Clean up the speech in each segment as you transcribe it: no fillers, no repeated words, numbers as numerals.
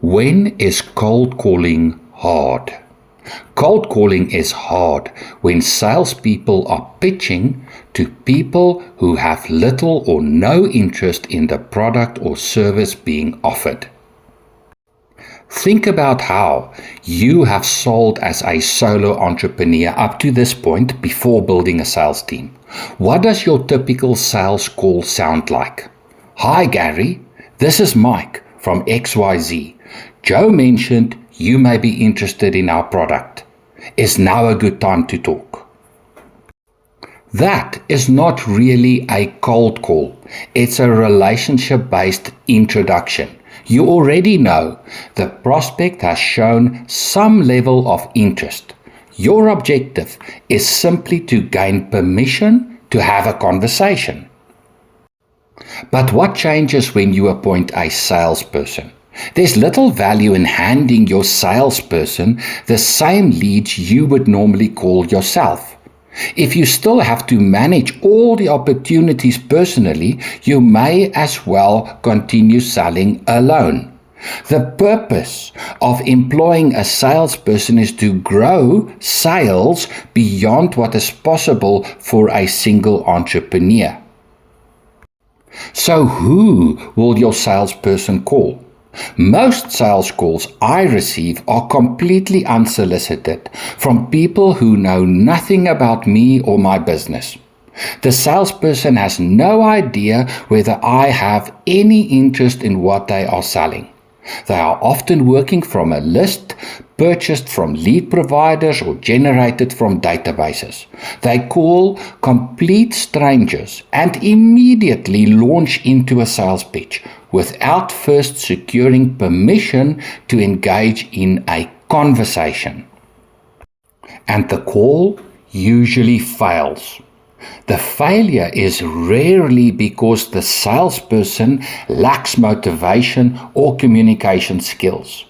When is cold calling hard? Cold calling is hard when salespeople are pitching to people who have little or no interest in the product or service being offered. Think about how you have sold as a solo entrepreneur up to this point before building a sales team. What does your typical sales call sound like? Hi Gary, this is Mike from XYZ. Joe mentioned you may be interested in our product. Is now a good time to talk? That is not really a cold call. It's a relationship-based introduction. You already know the prospect has shown some level of interest. Your objective is simply to gain permission to have a conversation. But what changes when you appoint a salesperson? There's little value in handing your salesperson the same leads you would normally call yourself. If you still have to manage all the opportunities personally, you may as well continue selling alone. The purpose of employing a salesperson is to grow sales beyond what is possible for a single entrepreneur. So who will your salesperson call? Most sales calls I receive are completely unsolicited from people who know nothing about me or my business. The salesperson has no idea whether I have any interest in what they are selling. They are often working from a list purchased from lead providers or generated from databases. They call complete strangers and immediately launch into a sales pitch without first securing permission to engage in a conversation. And the call usually fails. The failure is rarely because the salesperson lacks motivation or communication skills.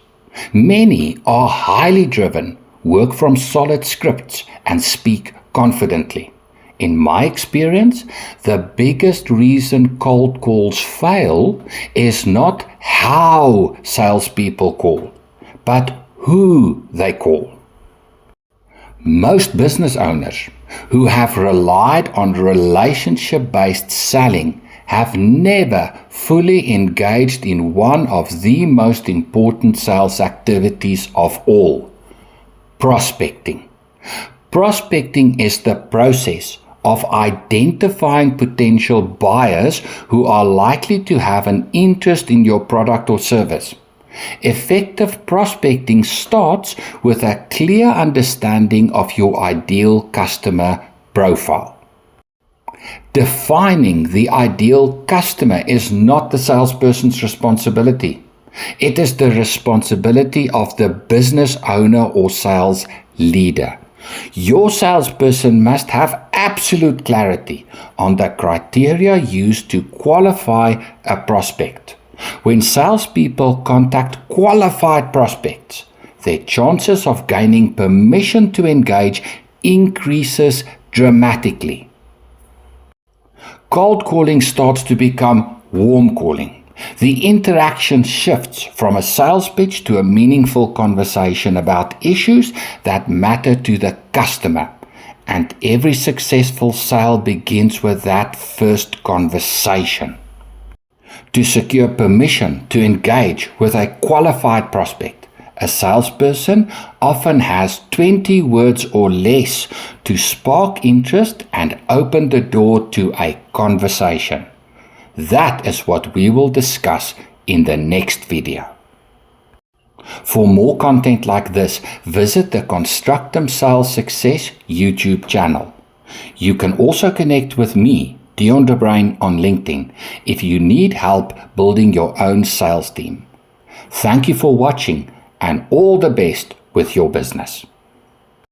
Many are highly driven, work from solid scripts, and speak confidently. In my experience, the biggest reason cold calls fail is not how salespeople call, but who they call. Most business owners who have relied on relationship-based selling have never fully engaged in one of the most important sales activities of all, prospecting. Prospecting is the process of identifying potential buyers who are likely to have an interest in your product or service. Effective prospecting starts with a clear understanding of your ideal customer profile. Defining the ideal customer is not the salesperson's responsibility. It is the responsibility of the business owner or sales leader. Your salesperson must have absolute clarity on the criteria used to qualify a prospect. When salespeople contact qualified prospects, their chances of gaining permission to engage increases dramatically. Cold calling starts to become warm calling. The interaction shifts from a sales pitch to a meaningful conversation about issues that matter to the customer. And every successful sale begins with that first conversation. To secure permission to engage with a qualified prospect, a salesperson often has 20 words or less to spark interest and open the door to a conversation. That is what we will discuss in the next video. For more content like this, visit the Constructum Sales Success YouTube channel. You can also connect with me, Dion de Bruin, on LinkedIn if you need help building your own sales team. Thank you for watching and all the best with your business.